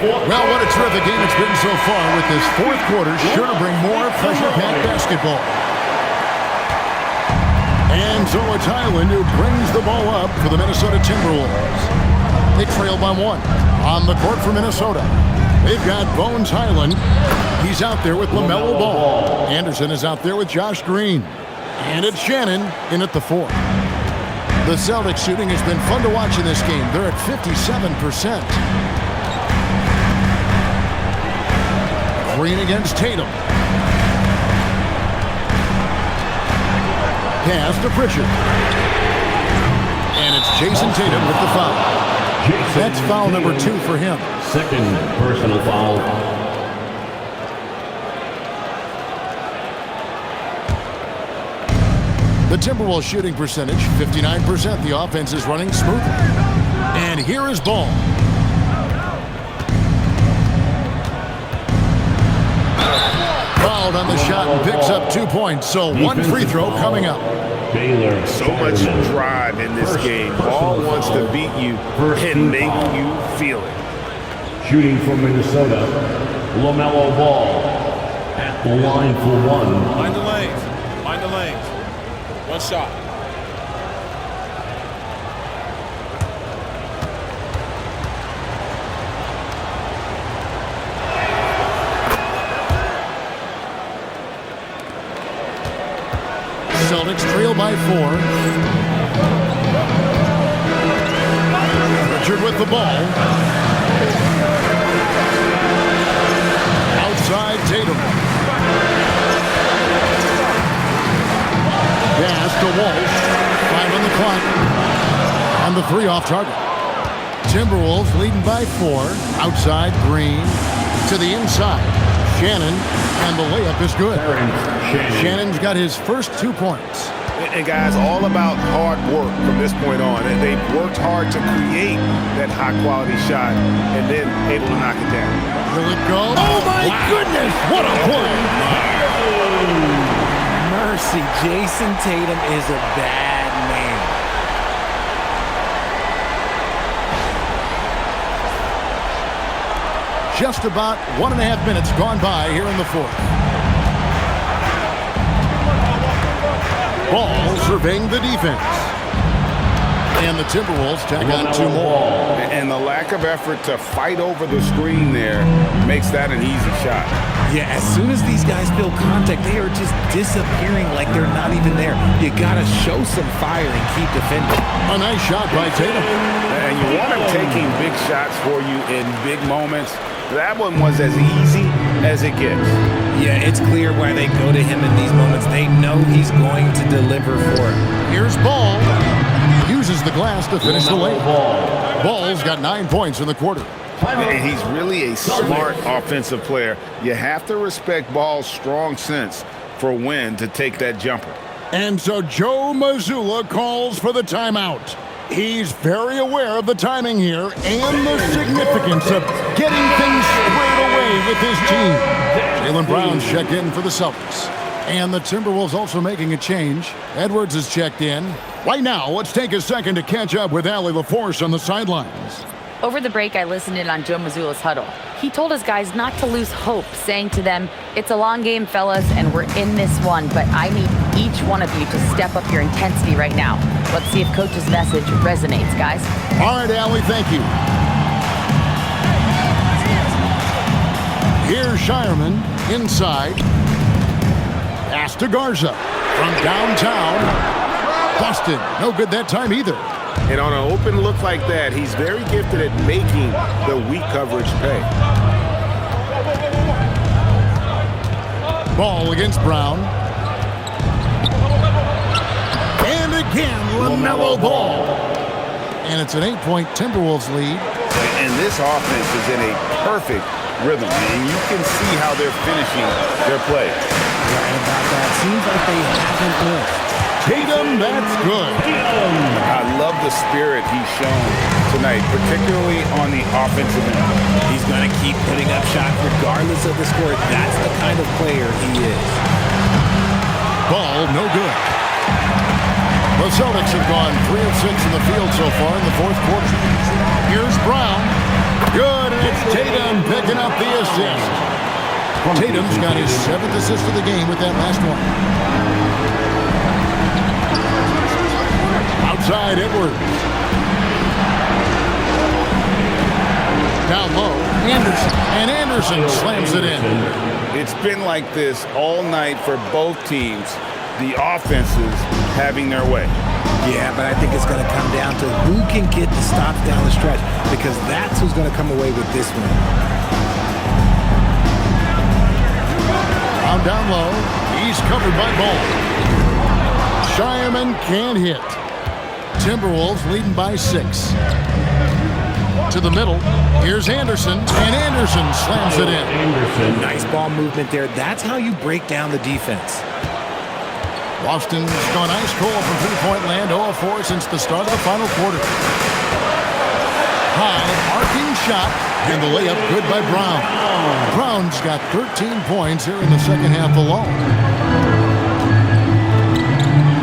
Well, what a terrific game it's been so far, with this fourth quarter sure to bring more pressure-packed basketball. And so it's Highland who brings the ball up for the Minnesota Timberwolves. They trail by 1. On the court for Minnesota, they've got Bones Highland. He's out there with LaMelo Ball. Anderson is out there with Josh Green. And it's Shannon in at the 4. The Celtics shooting has been fun to watch in this game. They're at 57%. Green against Tatum. Pass to Pritchard. And it's Jason Tatum with the foul. That's foul number 2 for him. Second personal foul. The Timberwolves shooting percentage, 59%. The offense is running smoothly. And here is Ball. Fouled on the shot and picks up 2 points. So 1 free throw coming up. Baylor. So much drive in this game. Ball wants to beat you and make you feel it. Shooting for Minnesota, LaMelo Ball at the line for 1. Mind the lanes. Mind the lanes. 1 shot. Celtics trail by 4. Richard with the ball. Outside Tatum. Pass to Walsh. 5 on the clock. And the 3 off target. Timberwolves leading by 4. Outside Green. To the inside. Shannon, and the layup is good. Shannon's got his first 2 points. And guys, all about hard work from this point on. And they've worked hard to create that high-quality shot and then able to knock it down. Will it go? Oh, my goodness! What a play! Mercy, Jason Tatum is a bad man. Just about 1.5 minutes gone by here in the fourth. Ball surveying the defense. And the Timberwolves tack on 2 more. And the lack of effort to fight over the screen there makes that an easy shot. Yeah, as soon as these guys feel contact, they are just disappearing like they're not even there. You got to show some fire and keep defending. A nice shot by Tatum. And you want him taking big shots for you in big moments. That one was as easy as it gets. Yeah, it's clear why they go to him in these moments. They know he's going to deliver for it. Here's Ball. Uses the glass to finish the lane. Ball's got 9 points in the quarter. And he's really a smart offensive player. You have to respect Ball's strong sense for when to take that jumper. And so Joe Mazzulla calls for the timeout. He's very aware of the timing here and the significance of getting things squared away with his team. Jaylen Brown's checked in for the Celtics. And the Timberwolves also making a change. Edwards is checked in. Right now, let's take a second to catch up with Allie LaForce on the sidelines. Over the break, I listened in on Joe Mazzulla's huddle. He told his guys not to lose hope, saying to them, "It's a long game, fellas, and we're in this one, but I need each one of you to step up your intensity right now." Let's see if Coach's message resonates, guys. All right, Allie, thank you. Here's Shireman inside. Pass to Garza from downtown. Busted. No good that time either. And on an open look like that, he's very gifted at making the weak coverage pay. Ball against Brown. And again, LaMelo Ball. And it's an 8-point Timberwolves lead. And this offense is in a perfect rhythm, and you can see how they're finishing their play. Right about that. Seems like they haven't missed. Tatum, that's good. I love the spirit he's shown tonight, particularly on the offensive end. He's going to keep putting up shots regardless of the score. That's the kind of player he is. Ball, no good. The Celtics have gone 3 of 6 in the field so far in the fourth quarter. Here's Brown. Good, and it's Tatum picking up the assist. Tatum's got his 7th assist of the game with that last one. Outside Edwards. Down low, Anderson. And Anderson slams it in. It's been like this all night for both teams. The offenses having their way. Yeah, but I think it's going to come down to who can get the stops down the stretch, because that's who's going to come away with this one. Down low. He's covered by Ball. Shireman can't hit. Timberwolves leading by 6. To the middle. Here's Anderson. And Anderson slams it in. Anderson. Nice ball movement there. That's how you break down the defense. Boston's gone ice cold from three-point land. 0 of 4 since the start of the final quarter. High arcing shot. And the layup good by Brown. Brown's got 13 points here in the second half alone.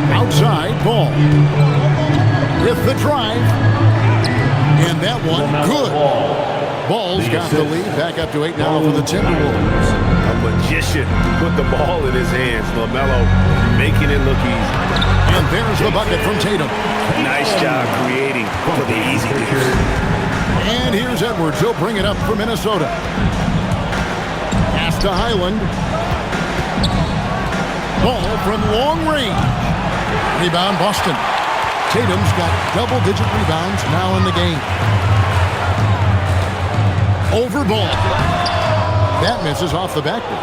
Outside, Ball. With the drive. And that one, good. Ball's got the lead. Back up to 8 now for the Timberwolves. A magician put the ball in his hands. LaMelo making it look easy. And there's the bucket from Tatum. Nice job creating for the easy deuce. And here's Edwards. He'll bring it up for Minnesota. Pass to Highland. Ball from long range. Rebound Boston. Tatum's got double-digit rebounds now in the game. Over Ball. That misses off the backboard.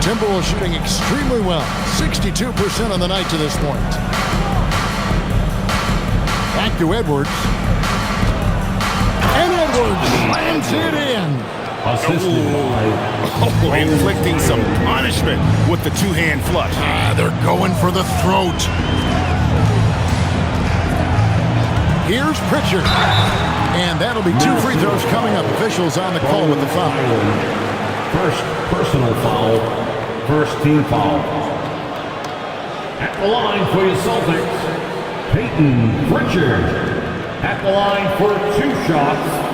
Timberwolves shooting extremely well. 62% on the night to this point. Back to Edwards. And Edwards slams it in. Inflicting some punishment with the two-hand flush. They're going for the throat. Here's Pritchard. And that'll be 2 free throws coming up. Officials on the call with the foul. First personal foul. First team foul. At the line for your Celtics, Peyton Pritchard. At the line for 2 shots.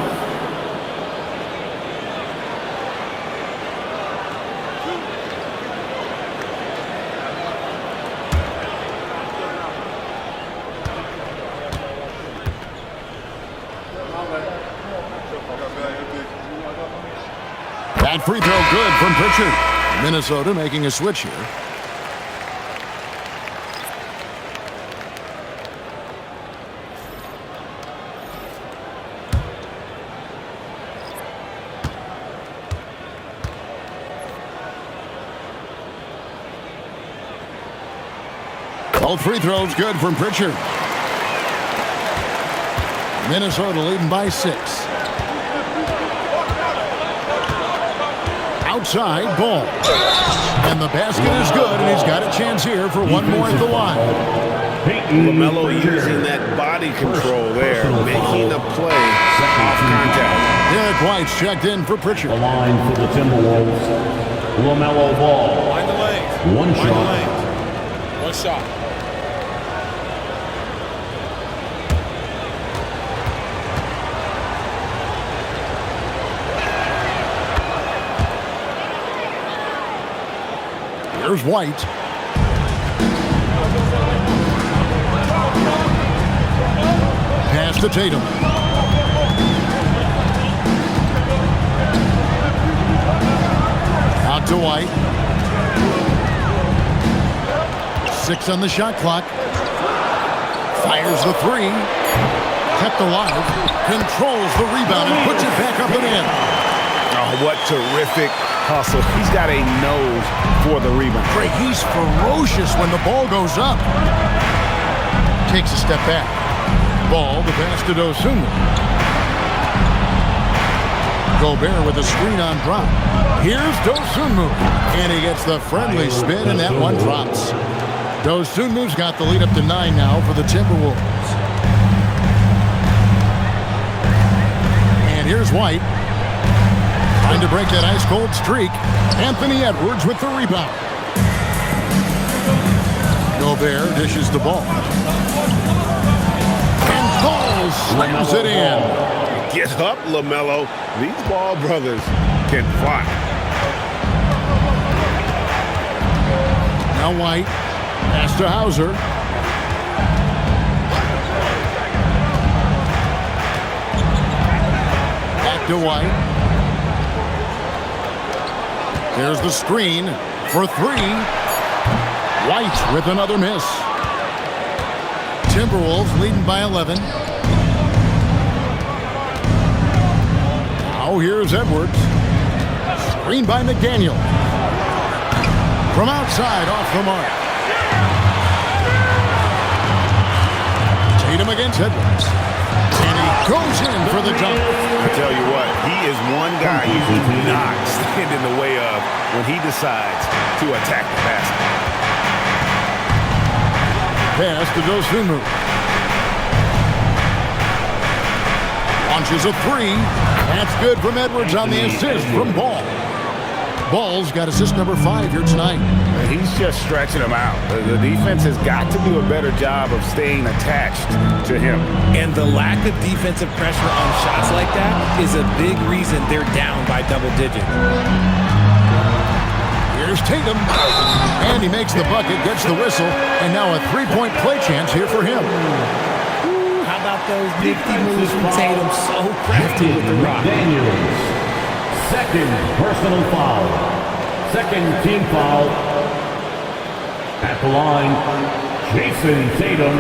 That free throw good from Pritchard. Minnesota making a switch here. Both free throws good from Pritchard. Minnesota leading by 6. Outside, Ball. And the basket is good, and he's got a chance here for one more at the line. LaMelo using that body control there, making the play off contact. Derek White's checked in for Pritchard. The line for the Timberwolves, LaMelo Ball. Line the lanes. One Line shot. the lanes. One shot. Here's White. Pass to Tatum. Out to White. 6 on the shot clock. Fires the 3. Kept alive. Controls the rebound and puts it back up and in. Oh, what terrific hustle. He's got a nose for the rebound. Craig, he's ferocious when the ball goes up. Takes a step back. Ball, the pass to Dosunmu. Gobert with a screen on drop. Here's Dosunmu. And he gets the friendly spin, and that one drops. Dosunmu's got the lead up to 9 now for the Timberwolves. And here's White. Trying to break that ice-cold streak. Anthony Edwards with the rebound. Gobert dishes the ball. And Ball slams it in. Get up, LaMelo. These Ball brothers can fly. Now White. Pass to Hauser. Back to White. There's the screen for 3. White with another miss. Timberwolves leading by 11. Now here's Edwards. Screen by McDaniel. From outside, off the mark. Tatum against Edwards. And he goes in for the dunk. I tell you what, he is one guy you do not stand in the way of when he decides to attack the basket. Pass to Dosunmu. Launches a 3. That's good from Edwards on the assist from Ball. Ball's got assist number 5 here tonight. He's just stretching them out. The defense has got to do a better job of staying attached to him. And the lack of defensive pressure on shots like that is a big reason they're down by double digits. Here's Tatum. And he makes the bucket, gets the whistle, and now a 3-point play chance here for him. Ooh, how about those nifty moves from Tatum? So crafty with the rock. Daniels. Second personal foul. Second team foul. At the line, Jason Tatum.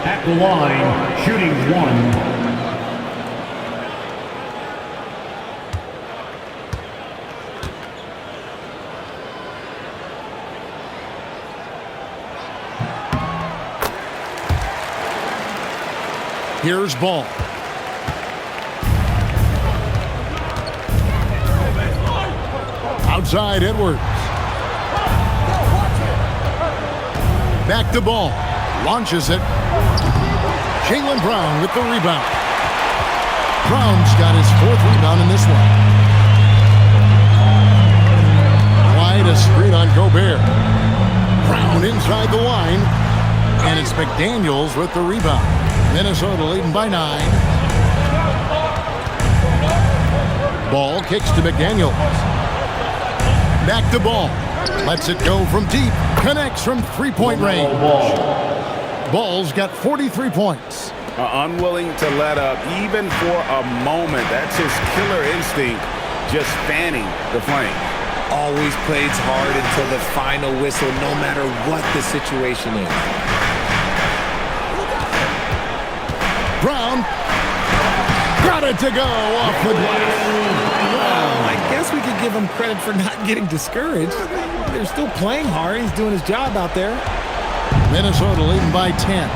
At the line, shooting 1. Here's Ball. Outside, Edwards. Back to Ball. Launches it. Jaylen Brown with the rebound. Brown's got his 4th rebound in this one. Wide, a screen on Gobert. Brown inside the line. And it's McDaniels with the rebound. Minnesota leading by 9. Ball kicks to McDaniels. Back to Ball. Lets it go from deep. Connects from 3-point range. Ball's got 43 points. Unwilling to let up even for a moment. That's his killer instinct, just fanning the flame. Always plays hard until the final whistle, no matter what the situation is. Brown got it to go off the glass. I guess we could give him credit for not getting discouraged. They're still playing hard. He's doing his job out there. Minnesota leading by 10.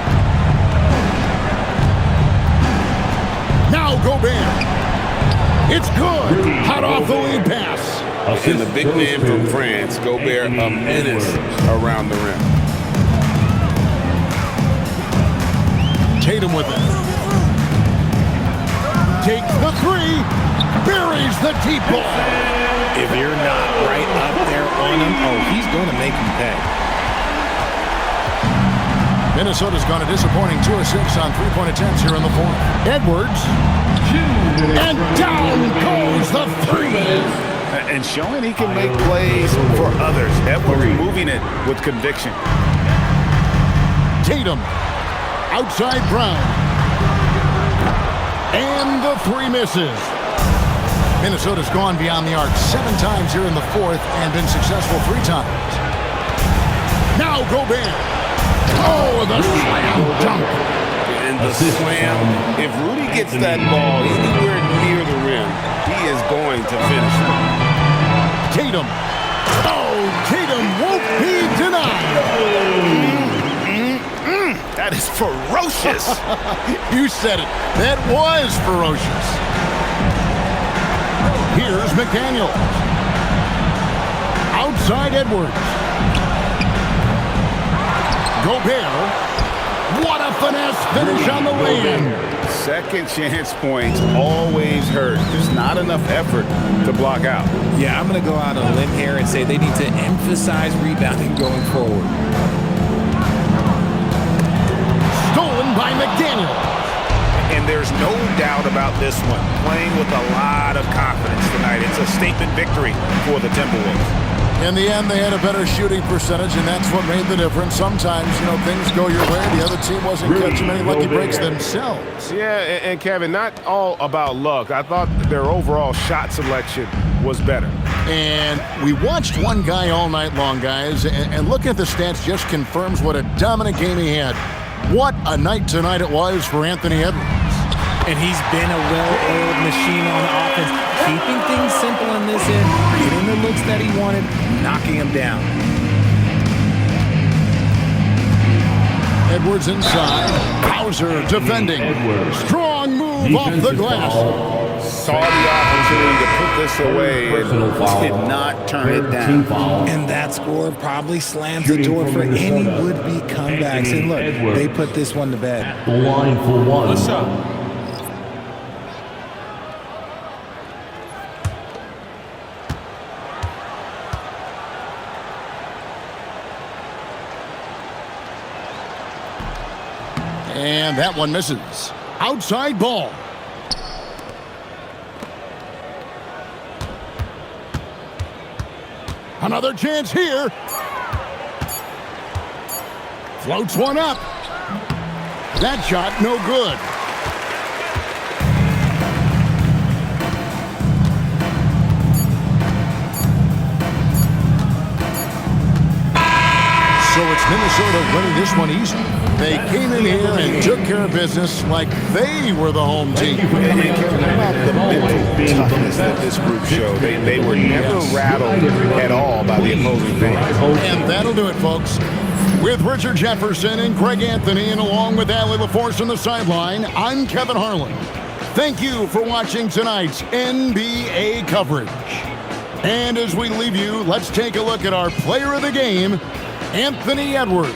Now Gobert. It's good. Hot off the lead pass. And the big man from France, Gobert, a menace around the rim. Tatum with it. Takes the 3. Buries the deep ball. If you're not right up there on him, he's going to make him pay. Minnesota's gone a disappointing 2 of 6 on 3-point attempts here in the 4th. Edwards. And down goes the 3. And showing he can make plays for others. Edwards moving it with conviction. Tatum. Outside Brown. And the three misses. Minnesota's gone beyond the arc 7 times here in the fourth and been successful 3 times. Now Gobert. Oh, the slam dunk. And the slam. If Rudy gets that ball anywhere near the rim, he is going to finish it. Tatum. Oh, Tatum won't be denied. That is ferocious. You said it. That was ferocious. Here's McDaniel. Outside Edwards. Gobert. What a finesse finish on the lay-in. Second chance points always hurt. There's not enough effort to block out. Yeah, I'm going to go out on a limb here and say they need to emphasize rebounding going forward. Stolen by McDaniel. And there's no doubt about this one. Playing with a lot of confidence tonight. It's a statement victory for the Timberwolves. In the end, they had a better shooting percentage, and that's what made the difference. Sometimes, things go your way. The other team wasn't catching many lucky breaks themselves. Yeah, and Kevin, not all about luck. I thought their overall shot selection was better. And we watched one guy all night long, guys, and looking at the stats just confirms what a dominant game he had. What a night tonight it was for Anthony Edwards. And he's been a well-oiled machine on offense, keeping things simple in this end, getting the looks that he wanted, knocking him down. Edwards inside. Hauser defending. Strong move off the glass. Saw the opportunity to put this away and did not turn it down. And that score probably slams the door for any would-be comebacks. And look, they put this one to bed. The line for one. What's up? And that one misses. Outside ball. Another chance here. Floats one up. That shot no good. So it's Minnesota winning this one easy. They came in here and took care of business like they were the home team. And about the mental toughness that this group showed. They were never rattled at all by the opposing team. And that'll do it, folks. With Richard Jefferson and Greg Anthony, and along with Allie LaForce on the sideline, I'm Kevin Harlan. Thank you for watching tonight's NBA coverage. And as we leave you, let's take a look at our player of the game, Anthony Edwards.